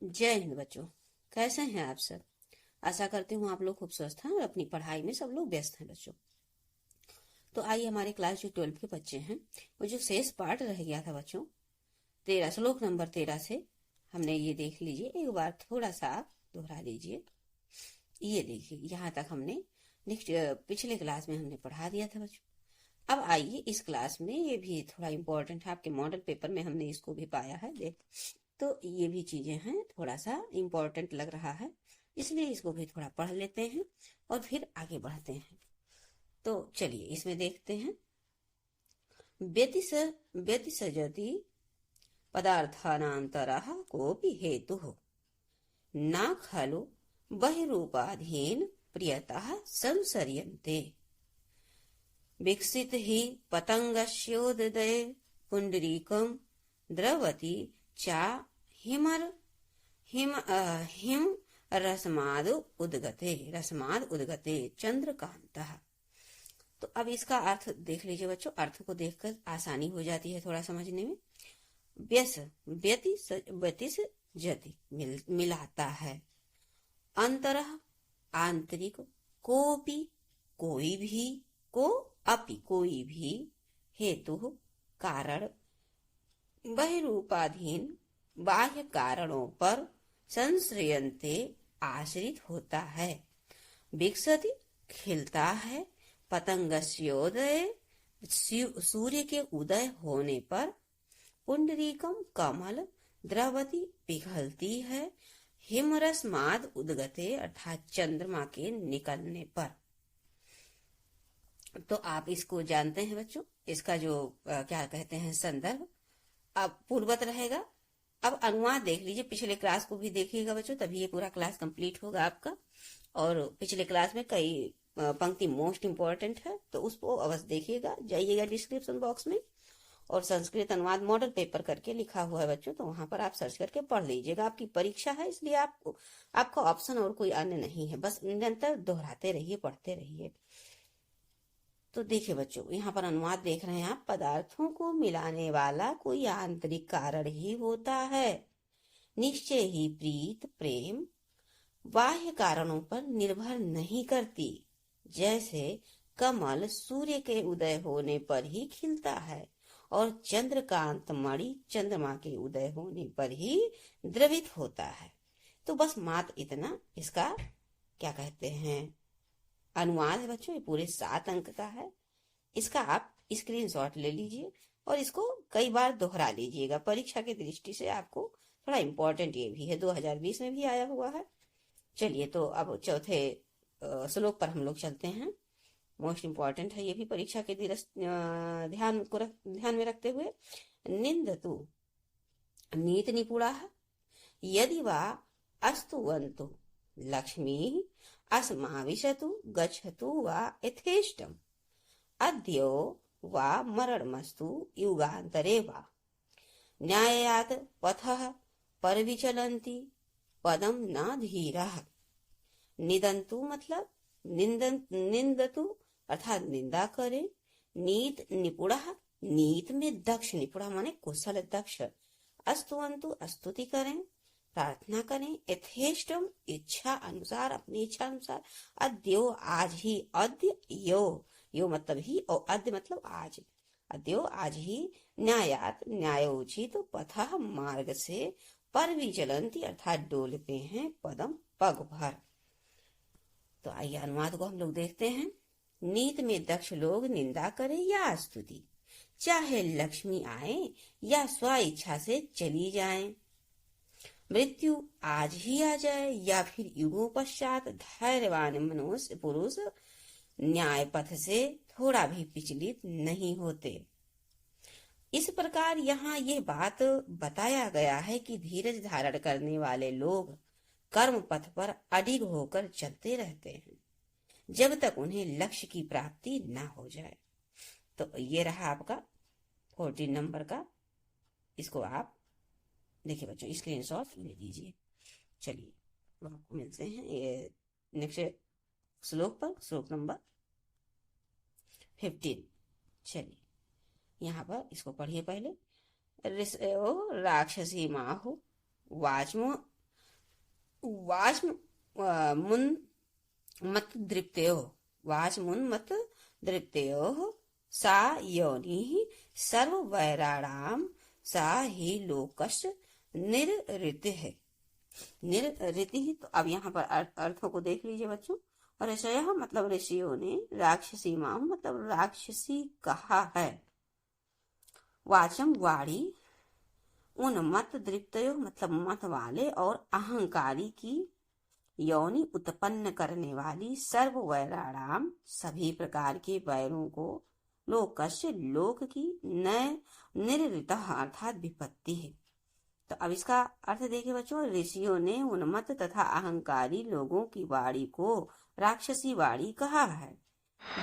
जय हिंद बच्चों। कैसे हैं आप सब? आशा करती हूँ आप लोग खूब स्वस्थ हैं और अपनी पढ़ाई में सब लोग व्यस्त हैं बच्चों। तो आइए हमारे क्लास जो 12 के बच्चे हैं, वो जो शेष पाठ रह गया था बच्चों, 13 श्लोक नंबर 13 से हमने ये देख लीजिए। एक बार थोड़ा सा आप दोहरा लीजिए। ये देखिए, यहाँ तक हमने नेक्स्ट पिछले क्लास में हमने पढ़ा दिया था बच्चों। अब आइए इस क्लास में, ये भी थोड़ा इम्पोर्टेंट है, आपके मॉडल पेपर में हमने इसको भी पाया है। देख, तो ये भी चीजें हैं, थोड़ा सा इम्पोर्टेंट लग रहा है, इसलिए इसको भी थोड़ा पढ़ लेते हैं और फिर आगे बढ़ते हैं। तो चलिए इसमें देखते हैं। व्यतिस व्यतिसजति पदार्थानान्तरः कोऽपि हेतुः न खलु बहिरूपाधीन प्रियतः संसर्यन्ते। विकसित ही पतंगस्योदये पुंडरीकं द्रवति चा हिम रसमाद उद्गते चंद्रकांतः। तो अब इसका अर्थ देख लीजिए बच्चों। अर्थ को देखकर आसानी हो जाती है थोड़ा समझने में। व्यतिस जति मिलाता है, अंतरः आंतरिक, कोपि कोई भी, को अपि कोई भी, हेतु कारण, बहिरूपाधीन बाह्य कारणों पर, संश्रयन्ते आश्रित होता है, विकसति खिलता है, पतंगस्योदय सूर्य के उदय होने पर, पुंडरीकम कमल द्रवती पिघलती है, हिमरसमाद उद्गते अर्थात चंद्रमा के निकलने पर। तो आप इसको जानते हैं बच्चों, इसका जो क्या कहते हैं संदर्भ अब पूर्वत रहेगा। अब अनुवाद देख लीजिए, पिछले क्लास को भी देखिएगा बच्चों, तभी ये पूरा क्लास कंप्लीट होगा आपका। और पिछले क्लास में कई पंक्ति मोस्ट इंपॉर्टेंट है, तो उसको अवश्य देखिएगा। जाइएगा डिस्क्रिप्शन बॉक्स में और संस्कृत अनुवाद मॉडल पेपर करके लिखा हुआ है बच्चों, तो वहां पर आप सर्च करके पढ़ लीजिएगा। आपकी परीक्षा है, इसलिए आपका ऑप्शन और कोई अन्य नहीं है, बस निरंतर दोहराते रहिए, पढ़ते रहिए। तो देखिए बच्चों, यहाँ पर अनुवाद देख रहे हैं आप। पदार्थों को मिलाने वाला कोई आंतरिक कारण ही होता है। निश्चय ही प्रीत प्रेम बाह्य कारणों पर निर्भर नहीं करती। जैसे कमल सूर्य के उदय होने पर ही खिलता है और चंद्रकांत मणि चंद्रमा के उदय होने पर ही द्रवित होता है। तो बस मात्र इतना इसका क्या कहते हैं अनुवाद है बच्चों। ये पूरे 7 अंक का है। इसका आप स्क्रीनशॉट ले लीजिए और इसको कई बार दोहरा लीजिएगा। परीक्षा की दृष्टि से आपको थोड़ा इम्पोर्टेंट ये भी है, 2020 में भी आया हुआ है। चलिए, तो अब चौथे श्लोक पर हम लोग चलते हैं। मोस्ट इम्पोर्टेंट है ये भी परीक्षा के ध्यान में रखते हुए। निंदतु नीत निपुणा यदि वा अस्तुवन्तु लक्ष्मी अस्माविशतु गच्छतु वा यथेष्टम् अद्यो वा मरणमस्तु युगान्तरे वा न्यायात् पथः परविचलन्ति पदम न धीरः। निदन्तु मतलब निंदतु अर्थात निंदा करे। नीत निपुणः नीत में दक्ष, निपुणा माने कुशल दक्ष। अस्तुवन्तु स्तुति करें, प्रार्थना करें। यथेष्टम इच्छा अनुसार, अपनी इच्छा अनुसार। अद्यो आज ही, अद्य यो मतलब ही और अद्य मतलब आज। अद्यो आज ही। न्यायात न्यायोचित, पथः मार्ग से, पर विचलन्ति अर्थात डोलते हैं, पदम पग भर। तो आइए अनुवाद को हम लोग देखते हैं। नीत में दक्ष लोग निंदा करें या स्तुति, चाहे लक्ष्मी आए या स्व इच्छा से चली जाए, मृत्यु आज ही आ जाए या फिर युगों पश्चात, धैर्यवान मनुष्य पुरुष न्याय पथ से थोड़ा भी विचलित नहीं होते। इस प्रकार यहाँ ये बात बताया गया है कि धीरज धारण करने वाले लोग कर्म पथ पर अडिग होकर चलते रहते हैं जब तक उन्हें लक्ष्य की प्राप्ति न हो जाए। तो ये रहा आपका 14 नंबर का। इसको आप देखिए बच्चों, स्क्रीनशॉट ले लीजिए। चलिए आपको मिलते हैं ये नेक्स्ट श्लोक पर, श्लोक नंबर 15। चलिए यहाँ पर इसको पढ़िए पहले। राक्षसी माहु वाचमो वाष्म मुन मत दृप्तयो वाचमुन मत दृप्तयो सा योनिः सर्ववैराणां सा ही लोकश निर्ऋतिः। निर्ऋतिः, तो अब यहाँ पर अर्थों को देख लीजिए बच्चों। ऋषयः मतलब ऋषियों ने, राक्षसी मां मतलब राक्षसी कहा है, वाचम वाणी, उन मत दृप्तयो मतलब मत वाले और अहंकारी की, योनि उत्पन्न करने वाली, सर्व वैराणाम सभी प्रकार के वैरों को, लोकस्य लोक की, न निर्ऋतः अर्थात विपत्ति है। तो अब इसका अर्थ देखिए बच्चों, ऋषियों ने उन्मत्त तथा अहंकारी लोगों की वाणी को राक्षसी वाणी कहा है,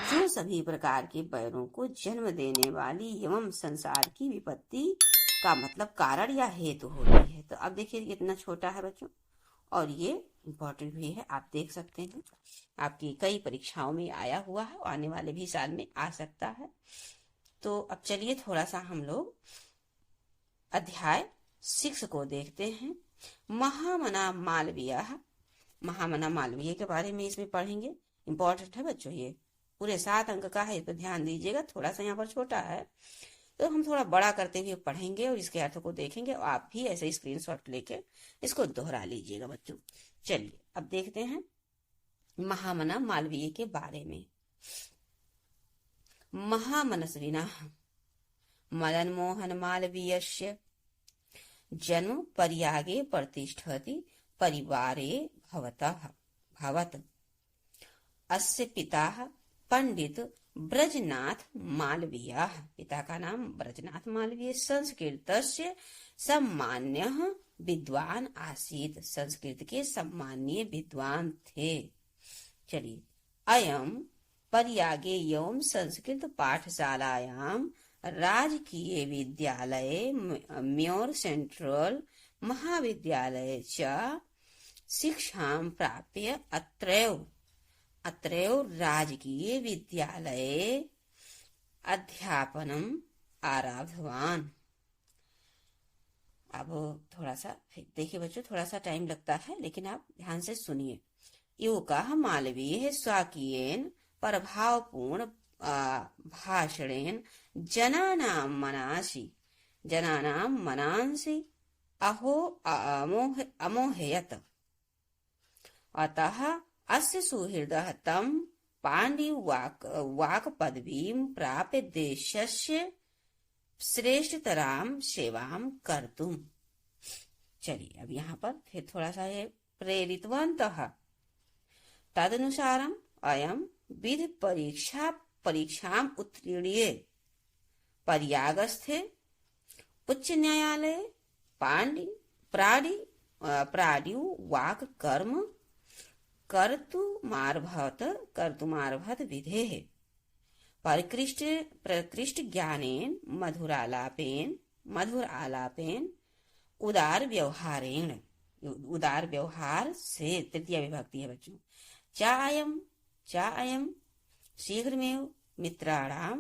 जो सभी प्रकार के वैरों को जन्म देने वाली एवं संसार की विपत्ति का मतलब कारण या हेतु होती है। तो अब देखिए कितना छोटा है बच्चों, और ये इम्पोर्टेंट भी है, आप देख सकते हैं, आपकी कई परीक्षाओं में आया हुआ है, आने वाले भी साल में आ सकता है। तो अब चलिए थोड़ा सा हम लोग अध्याय 6 को देखते हैं। महामना मालवीय, महामना मालवीय के बारे में इसमें पढ़ेंगे। इम्पोर्टेंट है बच्चों, ये पूरे 7 अंक का है, इस पर ध्यान दीजिएगा। थोड़ा सा यहाँ पर छोटा है तो हम थोड़ा बड़ा करते हुए पढ़ेंगे और इसके अर्थ को देखेंगे, और आप भी ऐसे स्क्रीनशॉट लेके इसको दोहरा लीजिएगा बच्चों। चलिए अब देखते हैं महामना मालवीय के बारे में। महामनस्विना मदन मोहन मालवीयस्य जन्म पर्यागे प्रतिष्ठति परिवारे भवत। अस्य पिता पंडित ब्रजनाथ मालवीय, पिता का नाम ब्रजनाथ मालवीय, संस्कृतस्य सम्मान्यः विद्वान आसीत्, संस्कृत के सम्मानीय विद्वान थे। चलिए, अयम पर्यागे एवं संस्कृत पाठशालायां राजकीय विद्यालये म्योर सेंट्रल महाविद्यालये च शिक्षां प्राप्य अत्रैव राजकीय विद्यालये अध्यापनम् आरब्धवान्। अब थोड़ा सा देखिए बच्चों, थोड़ा सा टाइम लगता है, लेकिन आप ध्यान से सुनिए। युवकः मालवीयः स्वकीयेन प्रभावपूर्ण भाषणेन जनानां मनांसि अमोहयत्। अतः अस्य सुहृदः तं पाण्डिवाक पदवीं प्राप्य देशस्य श्रेष्ठतरां सेवां कर्तुम्। चलिए अब यहाँ पर फिर थोड़ा सा ये प्रेरितवन्तः तदनुसारम् अयं विधि परीक्षाम् उत्तीर्य पर्यागस्थे उच्च न्यायालये प्राडिवाक कर्म कर्तुमारभत विधेः प्रकृष्ट ज्ञानेन मधुर आलापेन उदार व्यवहार से, तृतीय विभक्ति है बच्चों, चायम शीघ्रमेव मित्राणां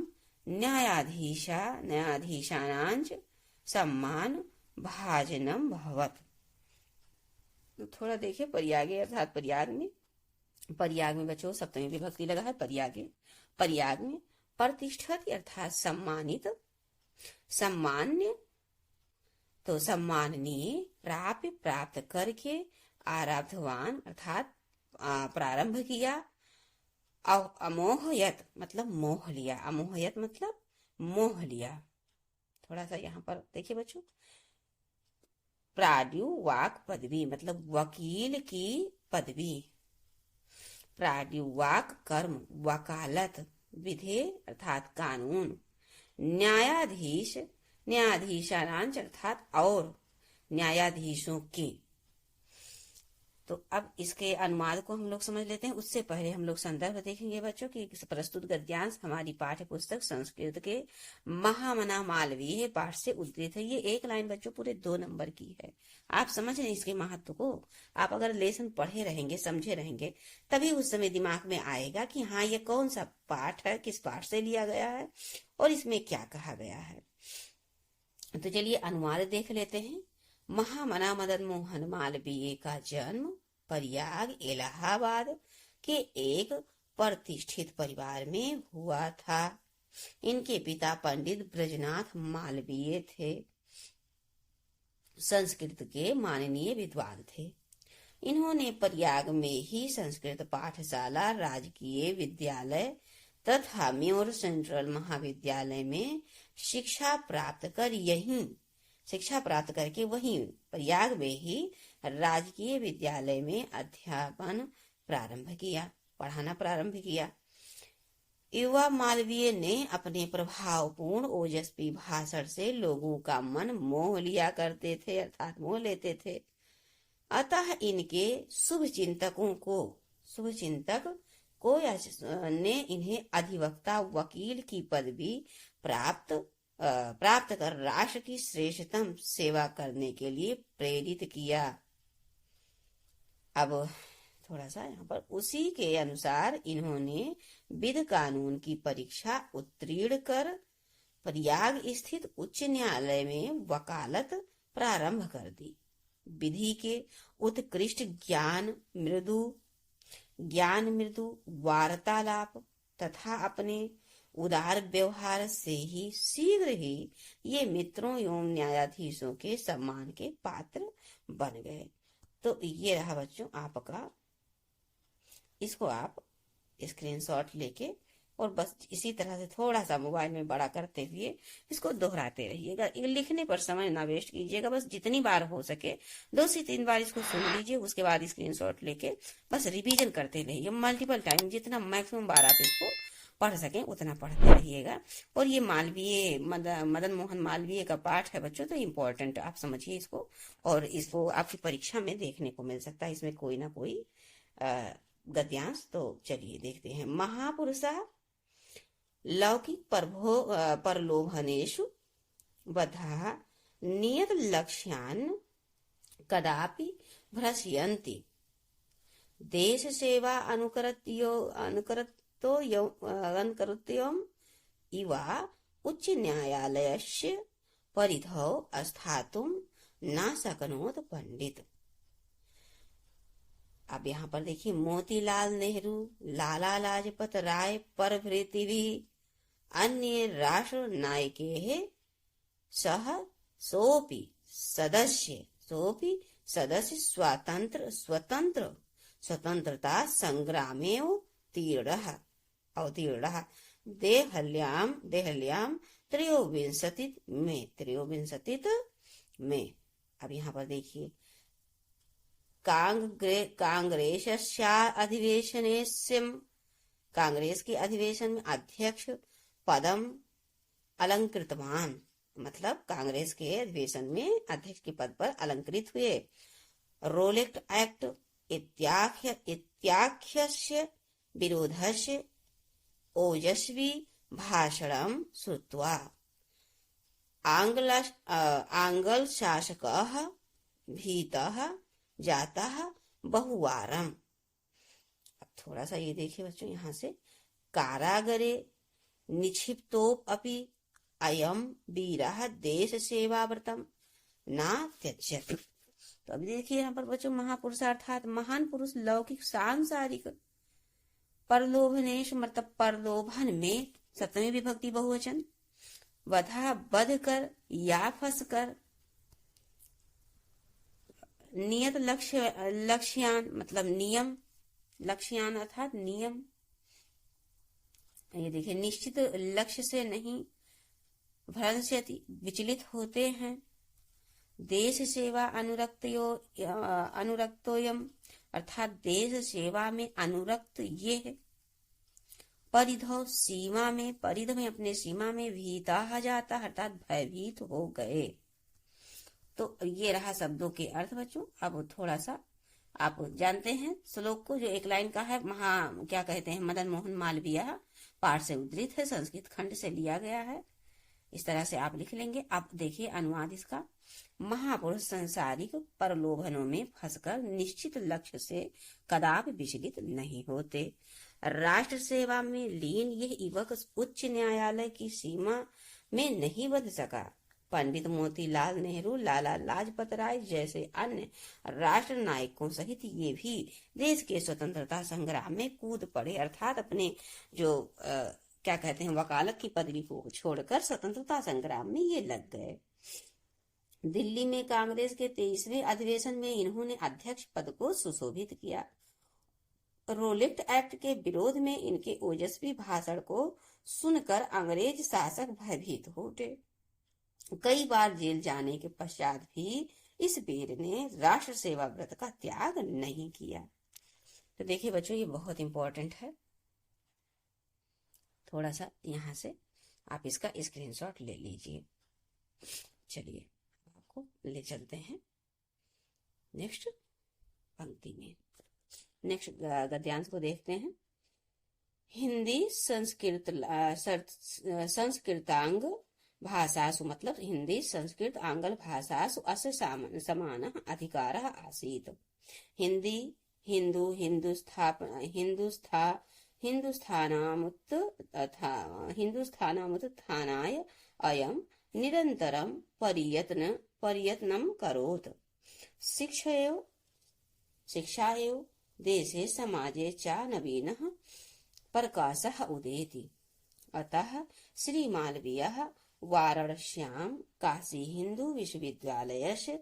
न्यायाधीशानांच सम्मान भाजनम भवत। तो थोड़ा देखिए, पर्यागे अर्थात पर्याग में बच्चों सप्तमी विभक्ति लगा है, पर्याग में प्रतिष्ठित अर्थात सम्मानित, सम्मान्य तो सम्माननीय, प्राप्त करके, आरब्धवान अर्थात प्रारंभ किया, अमोहयत मतलब मोह लिया, अमोहयत मतलब मोह लिया। थोड़ा सा यहाँ पर देखिए बच्चों, प्राड्युवाक पदवी मतलब वकील की पदवी, प्राड्युवाक कर्म वकालत, विधे अर्थात कानून, न्यायाधीशानांच अर्थात और न्यायाधीशों के। तो अब इसके अनुवाद को हम लोग समझ लेते हैं। उससे पहले हम लोग संदर्भ देखेंगे बच्चों कि प्रस्तुत गद्यांश हमारी पाठ्य पुस्तक संस्कृत के महामना मालवीय पाठ से उद्धृत है। ये एक लाइन बच्चों पूरे 2 नंबर की है। आप समझ रहे हैं इसके महत्व को। आप अगर लेसन पढ़े रहेंगे, समझे रहेंगे, तभी उस समय दिमाग में आएगा कि हाँ ये कौन सा पाठ है, किस पाठ से लिया गया है और इसमें क्या कहा गया है। तो चलिए अनुवाद देख लेते हैं। महामना मदन मोहन मालवीय का जन्म प्रयाग इलाहाबाद के एक प्रतिष्ठित परिवार में हुआ था। इनके पिता पंडित ब्रजनाथ मालवीय थे, संस्कृत के माननीय विद्वान थे। इन्होंने प्रयाग में ही संस्कृत पाठशाला, राजकीय विद्यालय तथा म्योर सेंट्रल महाविद्यालय में शिक्षा प्राप्त करके वहीं प्रयाग में ही राजकीय विद्यालय में अध्यापन पढ़ाना प्रारंभ किया। युवा मालवीय ने अपने प्रभावपूर्ण ओजस्वी भाषण से लोगों का मन मोह लिया करते थे, अर्थात मोह लेते थे। अतः इनके शुभचिंतक को ने इन्हें अधिवक्ता वकील की पदवी प्राप्त कर राष्ट्र की श्रेष्ठतम सेवा करने के लिए प्रेरित किया। अब थोड़ा सा यहाँ पर उसी के अनुसार इन्होंने विधि कानून की परीक्षा उत्तीर्ण कर प्रयाग स्थित उच्च न्यायालय में वकालत प्रारंभ कर दी। विधि के उत्कृष्ट ज्ञान मृदु वार्तालाप तथा अपने उदार व्यवहार से ही शीघ्र ही ये मित्रों एवं न्यायाधीशों के सम्मान के पात्र बन गए। तो ये रहा बच्चों आपका, इसको आप स्क्रीनशॉट लेके और बस इसी तरह से थोड़ा सा मोबाइल में बड़ा करते हुए इसको दोहराते रहिएगा। लिखने पर समय ना वेस्ट कीजिएगा, बस जितनी बार हो सके 2 से 3 बार इसको सुन लीजिए, उसके बाद स्क्रीनशॉट लेके बस रिवीजन करते रहिए मल्टीपल टाइम, जितना मैक्सिमम बार आप इसको पढ़ सकें उतना पढ़ते रहिएगा। और ये मालवीय मदन मोहन मालवीय का पाठ है बच्चों, तो इम्पोर्टेंट आप समझिए इसको, और इसको आपकी परीक्षा में देखने को मिल सकता है, इसमें कोई ना कोई गद्यांश। तो चलिए देखते हैं। महापुरुषा लौकिक परलोभनेषु बद्धाः नियत लक्ष्यान् कदापि भ्रश्यन्ति। देश सेवा अनुकरत्योऽयम् इव उच्च न्यायालयस्य परिधौ स्थातुं न शक्नोत पंडित। अब यहाँ पर देखिए, मोतीलाल नेहरू, लाला लाजपत राय प्रभृति भी अन्य राष्ट्र नायके सह सोपि सदस्य स्वतंत्रता संग्रामे अवतीर्णः देहल्यां त्रयोविंशतित में। अब यहाँ पर देखिए, कांग्रेस के अधिवेशन में अध्यक्ष पदम अलंकृतवान, मतलब कांग्रेस के अधिवेशन में अध्यक्ष के पद पर अलंकृत हुए। रोलेक्ट एक्ट इत्याख्यस्य विरोधस्य ओजस्वी भाषणं श्रुत्वा आंग्ल शासकः भीतः जातः बहुवारम्। अब थोड़ा सा ये देखिए बच्चों, यहाँ से कारागरे निक्षिप्तोऽपि अयं वीरः देश सेवाव्रतं न त्यज्यति। तो अभी देखिए यहाँ पर बच्चों, महापुरुष अर्थात महान पुरुष लौकिक सांसारिक परलोभनेश, मतलब प्रलोभन में सप्तमी विभक्ति बहुवचन, वधा बध कर या फंस कर, नियत लक्ष्यान मतलब नियम, लक्ष्यान अर्थात नियम, ये देखिए निश्चित लक्ष्य से नहीं, भ्रंशयति विचलित होते हैं, देश सेवा अनुरक्तोयम अर्थात देश सेवा में अनुरक्त ये है, परिधौ सीमा में, परिध में अपने सीमा में, भीता जाता अर्थात भयभीत हो गए। तो ये रहा शब्दों के अर्थ बच्चों। अब थोड़ा सा आप जानते हैं श्लोक को, जो एक लाइन का है, क्या कहते हैं, मदन मोहन मालवीय पाठ से उद्धृत है, संस्कृत खंड से लिया गया है। इस तरह से आप लिख लेंगे। अब देखिए अनुवाद इसका। महापुरुष संसारिक प्रलोभनों में फंसकर निश्चित लक्ष्य से कदापि विचलित नहीं होते। राष्ट्र सेवा में लीन यह युवक उच्च न्यायालय की सीमा में नहीं बंध सका, पंडित मोतीलाल नेहरू, लाला लाजपत राय जैसे अन्य राष्ट्र नायकों सहित ये भी देश के स्वतंत्रता संग्राम में कूद पड़े, अर्थात अपने जो क्या कहते हैं वकालत की पदवी को छोड़कर स्वतंत्रता संग्राम में ये लग गए। दिल्ली में कांग्रेस के 23वें अधिवेशन में इन्होंने अध्यक्ष पद को सुशोभित किया। रोलिफ्ट एक्ट के विरोध में इनके ओजस्वी भाषण को सुनकर अंग्रेज शासक भयभीत हो उठे। कई बार जेल जाने के पश्चात भी इस वीर ने राष्ट्र सेवा व्रत का त्याग नहीं किया। तो देखिए बच्चों, ये बहुत इंपॉर्टेंट है। थोड़ा सा यहाँ से आप इसका स्क्रीनशॉट ले लीजिए। चलिए आपको ले चलते हैं नेक्स्ट पंक्ति में। नेक्स्ट गद्यांश को देखते हैं। हिंदी संस्कृतांग भाषासु, मतलब हिंदी संस्कृत आंग्ल भाषासु अस्य समानः अधिकारः आसीत्। हिंदी हिंदू हिंदुस्थानामुत्थानाय अयं निरन्तरं प्रयत्नं करोत्। शिक्षायै देशे समाजे च नवीनः प्रकाशः उदेति। अतः श्रीमालवीयः वाराणस्यां काशी हिंदू विश्वविद्यालयस्य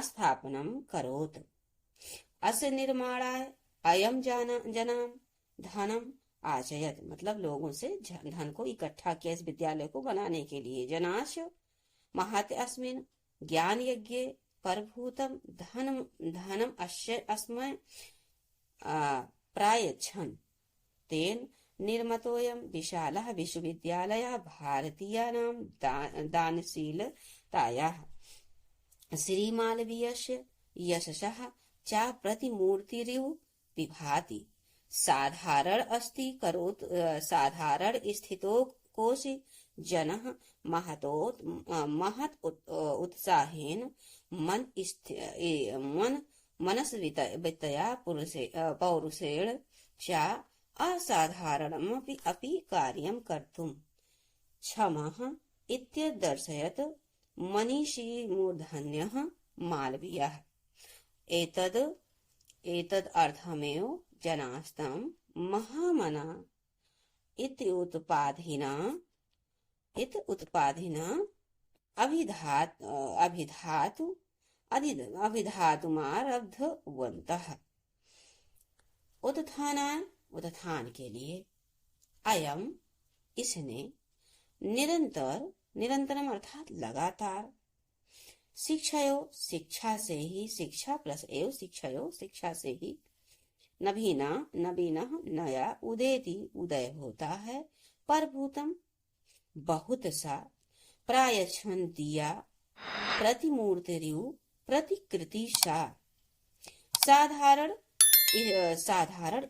स्थापनं करोत्। अस्य निर्माणाय अयं जनां धनम आचयत, मतलब लोगों से धन को इकट्ठा किया इस विद्यालय को बनाने के लिए। जनाश महत् अस्मिन् ज्ञान यज्ञे परभूतम धनम अस्मै प्रायच्छन्। तेन निर्मितोऽयं विशालः विश्वविद्यालयः भारतीयानां दानशीलतायाः श्रीमालवीयस्य यशसः च प्रतिमूर्तिरिव विभाति। साधारण स्थितो कोशि जनः महत् उत्साहेन मनस्वितया पौरुषेण च असाधारणमपि कार्यं कर्तुं क्षमः इत्यदर्शयत् मनीषी मूर्धन्यः मालवीयः। एतद् अर्थमेव जनास्तं महामना उत्पाधिना अभिधातुमारब्धवन्तः। उत्थान के लिए अयम इसने निरंतरम अर्थात लगातार शिक्षा से ही नवीना नया उदेति उदय होता है। परभूतम बहुत सा, प्रायच्छन दिया, प्रतिमूर्तिरिव प्रतिकृति सा। साधारण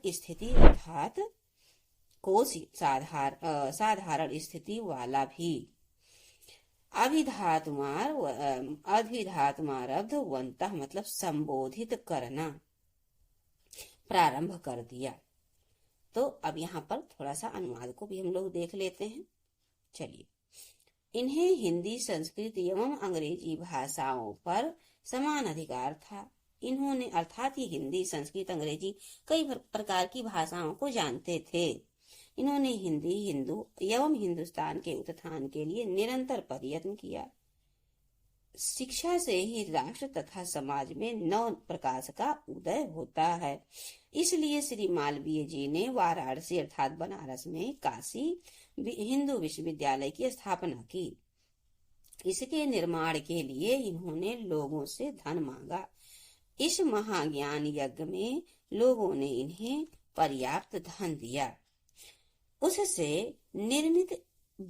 स्थिति अर्थात कोशि साधारण स्थिति वाला भी। अभिधातुमारब्धवन्तः मतलब संबोधित करना प्रारंभ कर दिया। तो अब यहाँ पर थोड़ा सा अनुवाद को भी हम लोग देख लेते हैं। चलिए, इन्हें हिंदी संस्कृत एवं अंग्रेजी भाषाओं पर समान अधिकार था। इन्होंने अर्थात ये हिंदी संस्कृत अंग्रेजी कई प्रकार की भाषाओं को जानते थे। इन्होंने हिंदी हिंदू एवं हिंदुस्तान के उत्थान के लिए निरंतर प्रयत्न किया। शिक्षा से ही राष्ट्र तथा समाज में नव प्रकाश का उदय होता है। इसलिए श्री मालवीय जी ने वाराणसी अर्थात बनारस में काशी हिंदू विश्वविद्यालय की स्थापना की। इसके निर्माण के लिए इन्होंने लोगों से धन मांगा। इस महाज्ञान यज्ञ में लोगों ने इन्हें पर्याप्त धन दिया। उससे निर्मित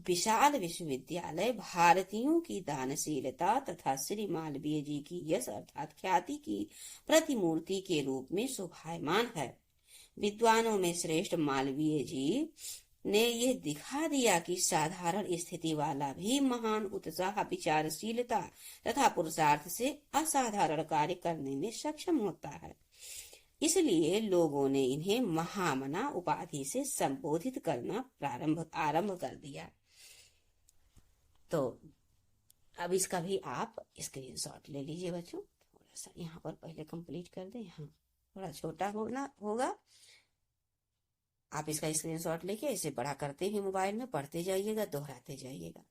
विशाल विश्वविद्यालय भारतीयों की दानशीलता तथा श्री मालवीय जी की यश अर्थात ख्याति की प्रतिमूर्ति के रूप में शोभायमान है। विद्वानों में श्रेष्ठ मालवीय जी ने यह दिखा दिया कि साधारण स्थिति वाला भी महान उत्साह, विचारशीलता तथा पुरुषार्थ से असाधारण कार्य करने में सक्षम होता है। इसलिए लोगों ने इन्हें महामना उपाधि से संबोधित करना आरंभ कर दिया। तो अब इसका भी आप स्क्रीनशॉट ले लीजिए बच्चों। थोड़ा सा यहाँ पर पहले कंप्लीट कर दें। हाँ, थोड़ा छोटा होगा। आप इसका स्क्रीनशॉट लेके इसे बड़ा करते हुए मोबाइल में पढ़ते जाइएगा, दोहराते जाइएगा।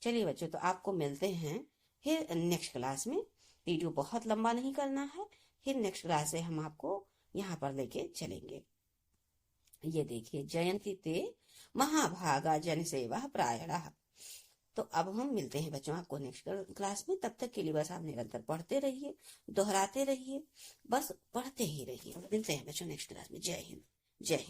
चलिए बच्चों, तो आपको मिलते हैं फिर नेक्स्ट क्लास में। वीडियो बहुत लंबा नहीं करना है, फिर नेक्स्ट क्लास से हम आपको यहाँ पर लेके चलेंगे। ये देखिए, जयंती ते महाभागा जन सेवा प्रायणः। तो अब हम मिलते हैं बच्चों आपको नेक्स्ट क्लास में। तब तक के लिए बस आप निरंतर पढ़ते रहिए, दोहराते रहिए, बस पढ़ते ही रहिए। मिलते हैं बच्चों नेक्स्ट क्लास में। जय हिंद, जय हिंद।